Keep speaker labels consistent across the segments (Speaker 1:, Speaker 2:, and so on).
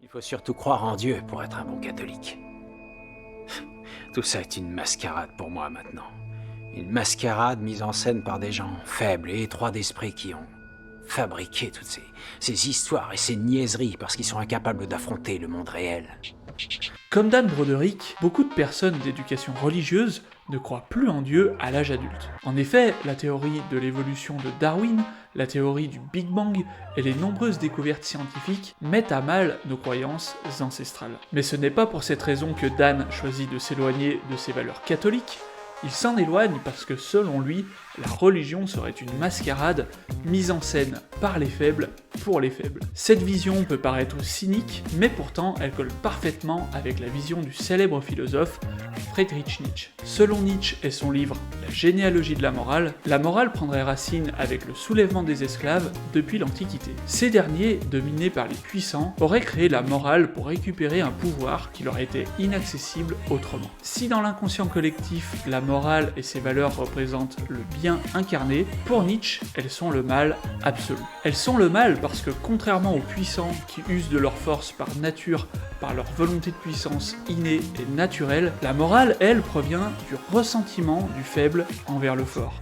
Speaker 1: Il faut surtout croire en Dieu pour être un bon catholique. Tout ça est une mascarade pour moi maintenant. Une mascarade mise en scène par des gens faibles et étroits d'esprit qui ont fabriqué toutes ces histoires et ces niaiseries parce qu'ils sont incapables d'affronter le monde réel.
Speaker 2: Comme Dan Broderick, beaucoup de personnes d'éducation religieuse ne croient plus en Dieu à l'âge adulte. En effet, la théorie de l'évolution de Darwin, la théorie du Big Bang et les nombreuses découvertes scientifiques mettent à mal nos croyances ancestrales. Mais ce n'est pas pour cette raison que Dan choisit de s'éloigner de ses valeurs catholiques. Il s'en éloigne parce que selon lui, la religion serait une mascarade mise en scène par les faibles pour les faibles. Cette vision peut paraître cynique, mais pourtant elle colle parfaitement avec la vision du célèbre philosophe Friedrich Nietzsche. Selon Nietzsche et son livre La généalogie de la morale prendrait racine avec le soulèvement des esclaves depuis l'Antiquité. Ces derniers, dominés par les puissants, auraient créé la morale pour récupérer un pouvoir qui leur était inaccessible autrement. Si dans l'inconscient collectif, la morale et ses valeurs représentent le bien incarné, pour Nietzsche, elles sont le mal absolu. Elles sont le mal parce que contrairement aux puissants qui usent de leur force par nature, par leur volonté de puissance innée et naturelle, la morale, elle, provient du ressentiment du faible envers le fort,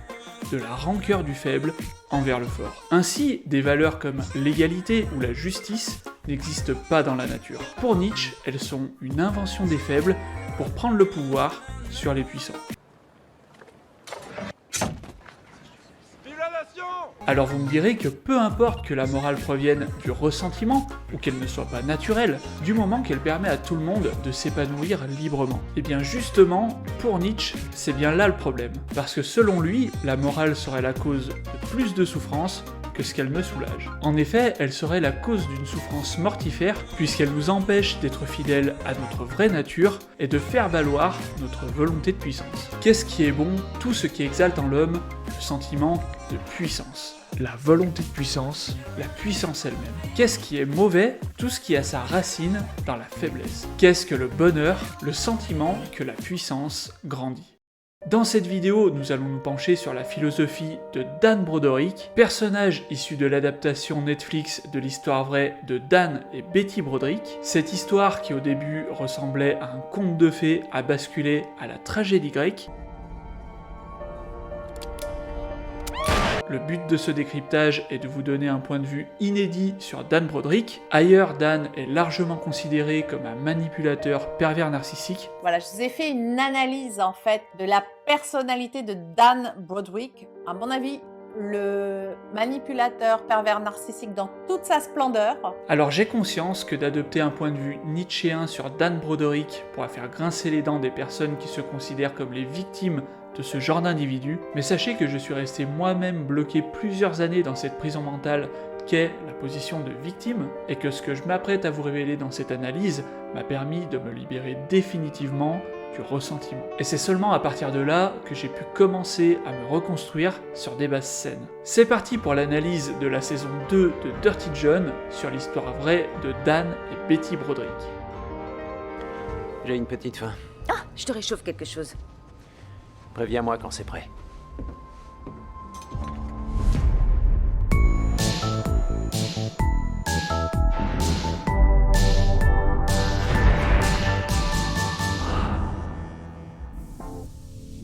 Speaker 2: de la rancœur du faible envers le fort. Ainsi, des valeurs comme l'égalité ou la justice n'existent pas dans la nature. Pour Nietzsche, elles sont une invention des faibles pour prendre le pouvoir sur les puissants. Alors vous me direz que peu importe que la morale provienne du ressentiment, ou qu'elle ne soit pas naturelle, du moment qu'elle permet à tout le monde de s'épanouir librement. Et bien justement, pour Nietzsche, c'est bien là le problème. Parce que selon lui, la morale serait la cause de plus de souffrance que ce qu'elle me soulage. En effet, elle serait la cause d'une souffrance mortifère, puisqu'elle nous empêche d'être fidèles à notre vraie nature et de faire valoir notre volonté de puissance. Qu'est-ce qui est bon? Tout ce qui exalte en l'homme le sentiment de puissance. La volonté de puissance, la puissance elle-même. Qu'est-ce qui est mauvais? Tout ce qui a sa racine dans la faiblesse. Qu'est-ce que le bonheur? Le sentiment que la puissance grandit. Dans cette vidéo, nous allons nous pencher sur la philosophie de Dan Broderick, personnage issu de l'adaptation Netflix de l'histoire vraie de Dan et Betty Broderick. Cette histoire qui au début ressemblait à un conte de fées a basculé à la tragédie grecque. Le but de ce décryptage est de vous donner un point de vue inédit sur Dan Broderick. Ailleurs, Dan est largement considéré comme un manipulateur pervers narcissique.
Speaker 3: Voilà, je vous ai fait une analyse en fait de la personnalité de Dan Broderick. À mon avis, le manipulateur pervers narcissique dans toute sa splendeur.
Speaker 2: Alors j'ai conscience que d'adopter un point de vue nietzschéen sur Dan Broderick pourra faire grincer les dents des personnes qui se considèrent comme les victimes de ce genre d'individu, mais sachez que je suis resté moi-même bloqué plusieurs années dans cette prison mentale qu'est la position de victime, et que ce que je m'apprête à vous révéler dans cette analyse m'a permis de me libérer définitivement du ressentiment. Et c'est seulement à partir de là que j'ai pu commencer à me reconstruire sur des bases saines. C'est parti pour l'analyse de la saison 2 de Dirty John sur l'histoire vraie de Dan et Betty Broderick.
Speaker 1: J'ai une petite faim.
Speaker 4: Ah, je te réchauffe quelque chose.
Speaker 1: Préviens-moi quand c'est prêt.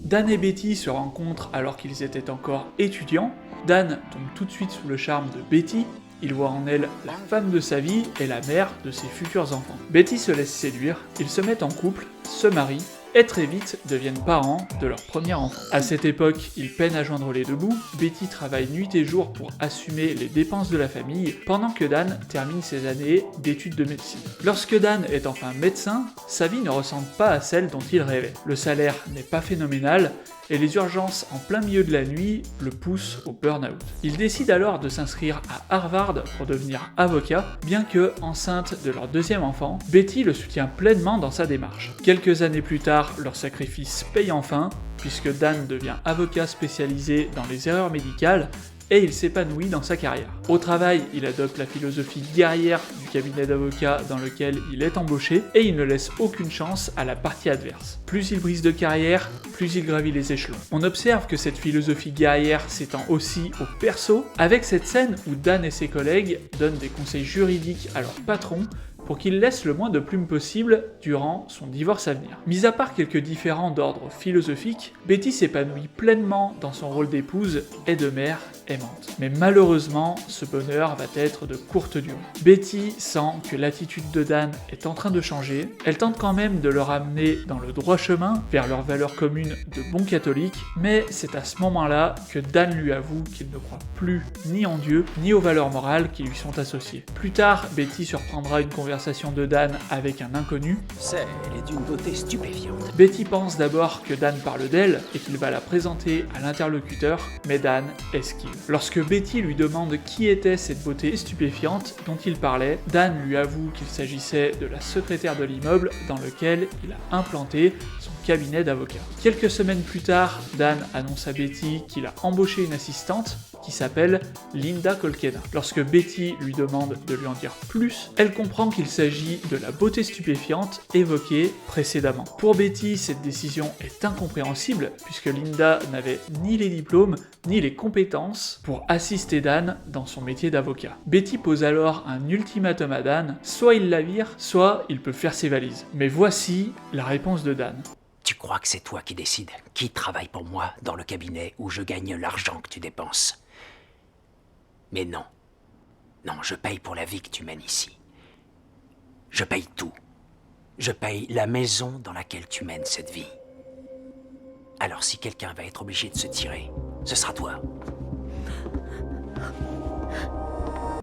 Speaker 2: Dan et Betty se rencontrent alors qu'ils étaient encore étudiants. Dan tombe tout de suite sous le charme de Betty. Il voit en elle la femme de sa vie et la mère de ses futurs enfants. Betty se laisse séduire, ils se mettent en couple, se marient, et très vite deviennent parents de leur premier enfant. À cette époque, ils peinent à joindre les deux bouts. Betty travaille nuit et jour pour assumer les dépenses de la famille, pendant que Dan termine ses années d'études de médecine. Lorsque Dan est enfin médecin, sa vie ne ressemble pas à celle dont il rêvait. Le salaire n'est pas phénoménal, et les urgences en plein milieu de la nuit le poussent au burn-out. Il décide alors de s'inscrire à Harvard pour devenir avocat, bien que, enceinte de leur deuxième enfant, Betty le soutient pleinement dans sa démarche. Quelques années plus tard, leur sacrifice paye enfin, puisque Dan devient avocat spécialisé dans les erreurs médicales, et il s'épanouit dans sa carrière. Au travail, il adopte la philosophie guerrière du cabinet d'avocats dans lequel il est embauché, et il ne laisse aucune chance à la partie adverse. Plus il brise de carrière, plus il gravit les échelons. On observe que cette philosophie guerrière s'étend aussi au perso, avec cette scène où Dan et ses collègues donnent des conseils juridiques à leur patron, pour qu'il laisse le moins de plumes possible durant son divorce à venir. Mis à part quelques différends d'ordre philosophique, Betty s'épanouit pleinement dans son rôle d'épouse et de mère aimante. Mais malheureusement, ce bonheur va être de courte durée. Betty sent que l'attitude de Dan est en train de changer, elle tente quand même de le ramener dans le droit chemin, vers leurs valeurs communes de bon catholique, mais c'est à ce moment-là que Dan lui avoue qu'il ne croit plus ni en Dieu, ni aux valeurs morales qui lui sont associées. Plus tard, Betty surprendra une conversation de Dan avec un inconnu.
Speaker 1: C'est, elle est d'une beauté stupéfiante.
Speaker 2: Betty pense d'abord que Dan parle d'elle et qu'il va la présenter à l'interlocuteur, mais Dan esquive. Lorsque Betty lui demande qui était cette beauté stupéfiante dont il parlait, Dan lui avoue qu'il s'agissait de la secrétaire de l'immeuble dans lequel il a implanté son cabinet d'avocat. Quelques semaines plus tard, Dan annonce à Betty qu'il a embauché une assistante qui s'appelle Linda Kolkena. Lorsque Betty lui demande de lui en dire plus, elle comprend qu'il s'agit de la beauté stupéfiante évoquée précédemment. Pour Betty, cette décision est incompréhensible puisque Linda n'avait ni les diplômes ni les compétences pour assister Dan dans son métier d'avocat. Betty pose alors un ultimatum à Dan, soit il la vire, soit il peut faire ses valises. Mais voici la réponse de Dan.
Speaker 1: Tu crois que c'est toi qui décides qui travaille pour moi dans le cabinet où je gagne l'argent que tu dépenses? Mais non. Non, je paye pour la vie que tu mènes ici. Je paye tout. Je paye la maison dans laquelle tu mènes cette vie. Alors si quelqu'un va être obligé de se tirer, ce sera toi.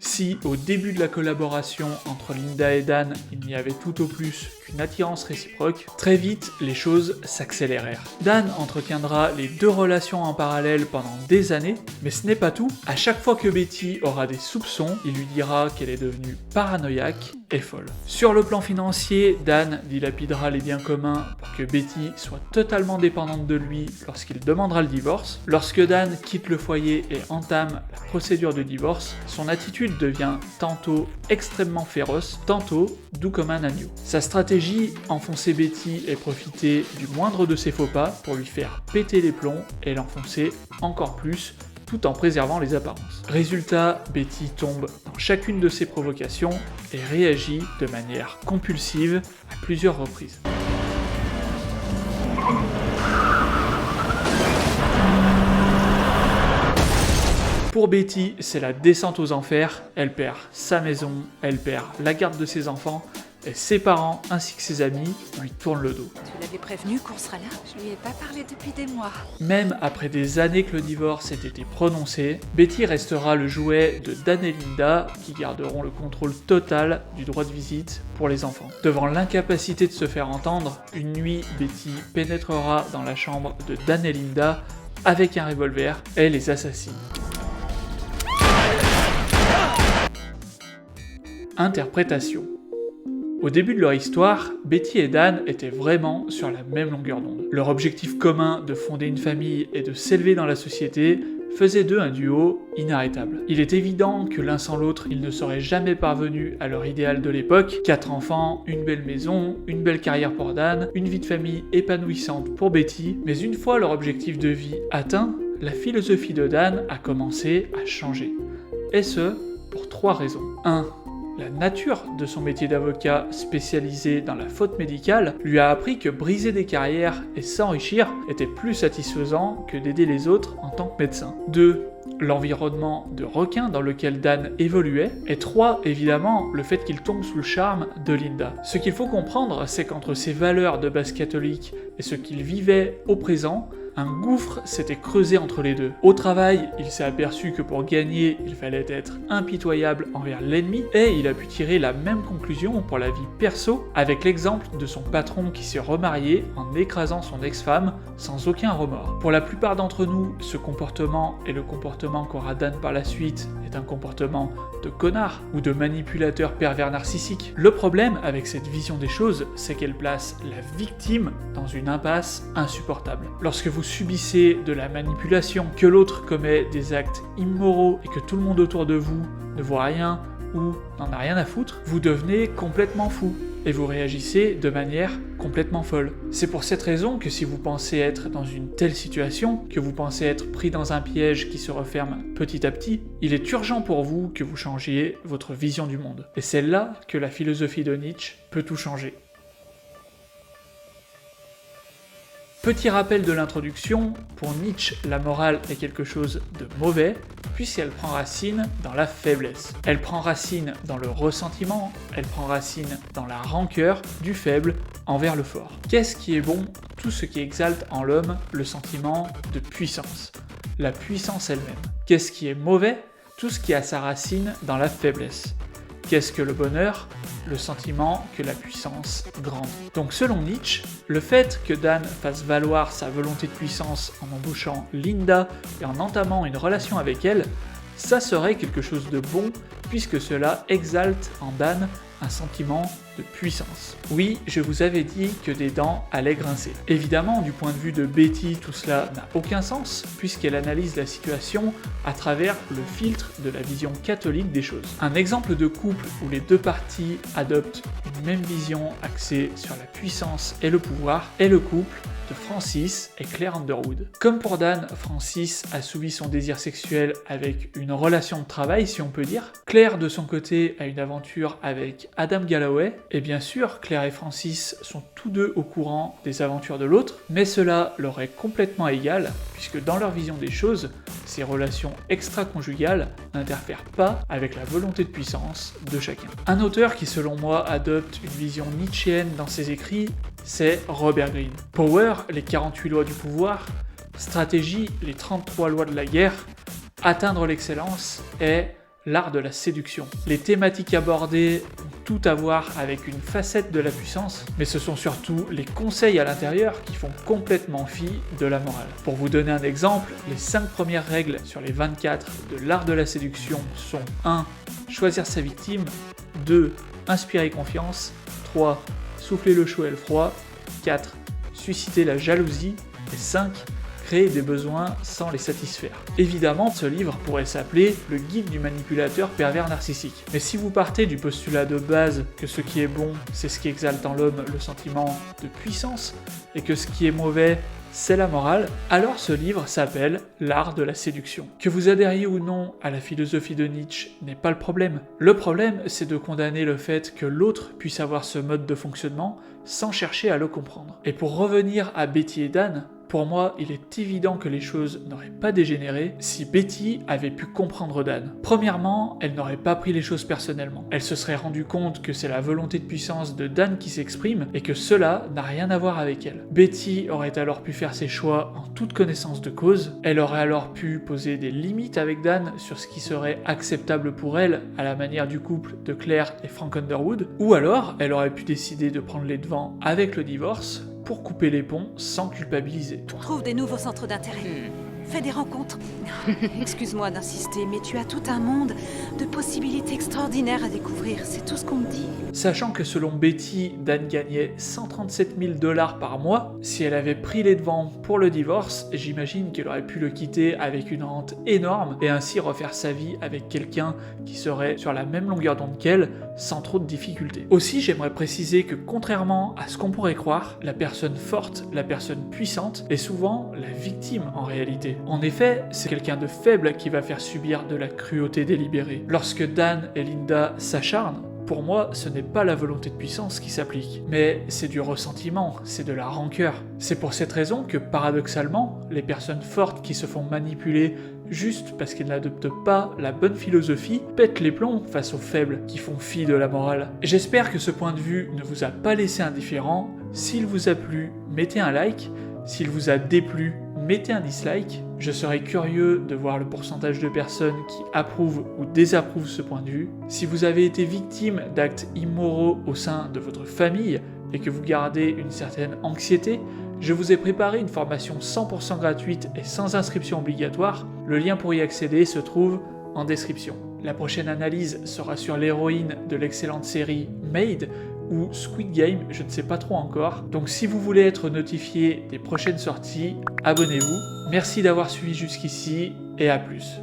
Speaker 2: Si, au début de la collaboration entre Linda et Dan, il n'y avait tout au plus qu'une attirance réciproque, très vite, les choses s'accélérèrent. Dan entretiendra les deux relations en parallèle pendant des années, mais ce n'est pas tout. À chaque fois que Betty aura des soupçons, il lui dira qu'elle est devenue paranoïaque et folle. Sur le plan financier, Dan dilapidera les biens communs pour que Betty soit totalement dépendante de lui lorsqu'il demandera le divorce. Lorsque Dan quitte le foyer et entame la procédure de divorce, son attitude devient tantôt extrêmement féroce, tantôt doux comme un agneau. Sa stratégie, enfoncer Betty et profiter du moindre de ses faux pas pour lui faire péter les plombs et l'enfoncer encore plus, tout en préservant les apparences. Résultat, Betty tombe dans chacune de ses provocations et réagit de manière compulsive à plusieurs reprises. Pour Betty, c'est la descente aux enfers, elle perd sa maison, elle perd la garde de ses enfants, et ses parents ainsi que ses amis lui tournent le dos.
Speaker 4: Tu l'avais prévenu qu'on sera là? Je lui ai pas parlé depuis des mois.
Speaker 2: Même après des années que le divorce ait été prononcé, Betty restera le jouet de Dan et Linda qui garderont le contrôle total du droit de visite pour les enfants. Devant l'incapacité de se faire entendre, une nuit, Betty pénétrera dans la chambre de Dan et Linda avec un revolver et les assassine. Interprétation. Au début de leur histoire, Betty et Dan étaient vraiment sur la même longueur d'onde. Leur objectif commun de fonder une famille et de s'élever dans la société faisait d'eux un duo inarrêtable. Il est évident que l'un sans l'autre, ils ne seraient jamais parvenus à leur idéal de l'époque. 4 enfants, une belle maison, une belle carrière pour Dan, une vie de famille épanouissante pour Betty, mais une fois leur objectif de vie atteint, la philosophie de Dan a commencé à changer. Et ce, pour 3 raisons. 1. La nature de son métier d'avocat spécialisé dans la faute médicale lui a appris que briser des carrières et s'enrichir était plus satisfaisant que d'aider les autres en tant que médecin. 2. L'environnement de requin dans lequel Dan évoluait. Et 3. Évidemment, le fait qu'il tombe sous le charme de Linda. Ce qu'il faut comprendre, c'est qu'entre ses valeurs de base catholique et ce qu'il vivait au présent, un gouffre s'était creusé entre les deux. Au travail, il s'est aperçu que pour gagner, il fallait être impitoyable envers l'ennemi, et il a pu tirer la même conclusion pour la vie perso, avec l'exemple de son patron qui s'est remarié en écrasant son ex-femme sans aucun remords. Pour la plupart d'entre nous, ce comportement et le comportement qu'aura Dan par la suite est un comportement de connard ou de manipulateur pervers narcissique. Le problème avec cette vision des choses, c'est qu'elle place la victime dans une impasse insupportable. Lorsque vous subissez de la manipulation, que l'autre commet des actes immoraux et que tout le monde autour de vous ne voit rien ou n'en a rien à foutre, vous devenez complètement fou. et vous réagissez de manière complètement folle. C'est pour cette raison que si vous pensez être dans une telle situation, que vous pensez être pris dans un piège qui se referme petit à petit, il est urgent pour vous que vous changiez votre vision du monde. Et c'est là que la philosophie de Nietzsche peut tout changer. Petit rappel de l'introduction, pour Nietzsche, la morale est quelque chose de mauvais, puisqu'elle prend racine dans la faiblesse. Elle prend racine dans le ressentiment, elle prend racine dans la rancœur du faible envers le fort. Qu'est-ce qui est bon? Tout ce qui exalte en l'homme le sentiment de puissance, la puissance elle-même. Qu'est-ce qui est mauvais? Tout ce qui a sa racine dans la faiblesse. Qu'est-ce que le bonheur? Le sentiment que la puissance grandit. Donc selon Nietzsche, le fait que Dan fasse valoir sa volonté de puissance en embauchant Linda et en entamant une relation avec elle, ça serait quelque chose de bon puisque cela exalte en Dan un sentiment de puissance. Oui, je vous avais dit que des dents allaient grincer. Évidemment, du point de vue de Betty, tout cela n'a aucun sens, puisqu'elle analyse la situation à travers le filtre de la vision catholique des choses. Un exemple de couple où les deux parties adoptent une même vision axée sur la puissance et le pouvoir est le couple de Francis et Claire Underwood. Comme pour Dan, Francis assouvit son désir sexuel avec une relation de travail, si on peut dire. Claire, de son côté, a une aventure avec Adam Galloway, et bien sûr, Claire et Francis sont tous deux au courant des aventures de l'autre, mais cela leur est complètement égal, puisque dans leur vision des choses, ces relations extra-conjugales n'interfèrent pas avec la volonté de puissance de chacun. Un auteur qui, selon moi, adopte une vision nietzschéenne dans ses écrits, c'est Robert Greene. Power, les 48 lois du pouvoir, stratégie, les 33 lois de la guerre, atteindre l'excellence est l'art de la séduction. Les thématiques abordées ont tout à voir avec une facette de la puissance, mais ce sont surtout les conseils à l'intérieur qui font complètement fi de la morale. Pour vous donner un exemple, les 5 premières règles sur les 24 de l'art de la séduction sont 1. Choisir sa victime, 2. Inspirer confiance, 3. Souffler le chaud et le froid, 4. Susciter la jalousie, et 5. Créer des besoins sans les satisfaire. Évidemment, ce livre pourrait s'appeler « Le guide du manipulateur pervers narcissique ». Mais si vous partez du postulat de base que ce qui est bon, c'est ce qui exalte en l'homme le sentiment de puissance, et que ce qui est mauvais, c'est la morale, alors ce livre s'appelle « L'art de la séduction ». Que vous adhériez ou non à la philosophie de Nietzsche n'est pas le problème. Le problème, c'est de condamner le fait que l'autre puisse avoir ce mode de fonctionnement sans chercher à le comprendre. Et pour revenir à Betty et Dan, pour moi, il est évident que les choses n'auraient pas dégénéré si Betty avait pu comprendre Dan. Premièrement, elle n'aurait pas pris les choses personnellement. Elle se serait rendue compte que c'est la volonté de puissance de Dan qui s'exprime et que cela n'a rien à voir avec elle. Betty aurait alors pu faire ses choix en toute connaissance de cause. Elle aurait alors pu poser des limites avec Dan sur ce qui serait acceptable pour elle à la manière du couple de Claire et Frank Underwood. Ou alors, elle aurait pu décider de prendre les devants avec le divorce pour couper les ponts sans culpabiliser.
Speaker 4: Trouve des nouveaux centres d'intérêt. Fais des rencontres. Excuse-moi d'insister, mais tu as tout un monde de possibilités extraordinaires à découvrir, c'est tout ce qu'on me dit.
Speaker 2: Sachant que selon Betty, Dan gagnait 137 000 $ par mois, si elle avait pris les devants pour le divorce, j'imagine qu'elle aurait pu le quitter avec une rente énorme et ainsi refaire sa vie avec quelqu'un qui serait sur la même longueur d'onde qu'elle, sans trop de difficultés. Aussi, j'aimerais préciser que contrairement à ce qu'on pourrait croire, la personne forte, la personne puissante, est souvent la victime en réalité. En effet, c'est quelqu'un de faible qui va faire subir de la cruauté délibérée. Lorsque Dan et Linda s'acharnent, pour moi, ce n'est pas la volonté de puissance qui s'applique, mais c'est du ressentiment, c'est de la rancœur. C'est pour cette raison que, paradoxalement, les personnes fortes qui se font manipuler juste parce qu'elles n'adoptent pas la bonne philosophie pètent les plombs face aux faibles qui font fi de la morale. J'espère que ce point de vue ne vous a pas laissé indifférent. S'il vous a plu, mettez un like. S'il vous a déplu, mettez un dislike. Je serais curieux de voir le pourcentage de personnes qui approuvent ou désapprouvent ce point de vue. Si vous avez été victime d'actes immoraux au sein de votre famille et que vous gardez une certaine anxiété, je vous ai préparé une formation 100% gratuite et sans inscription obligatoire. Le lien pour y accéder se trouve en description. La prochaine analyse sera sur l'héroïne de l'excellente série Made ou Squid Game, je ne sais pas trop encore. Donc si vous voulez être notifié des prochaines sorties, abonnez-vous. Merci d'avoir suivi jusqu'ici et à plus.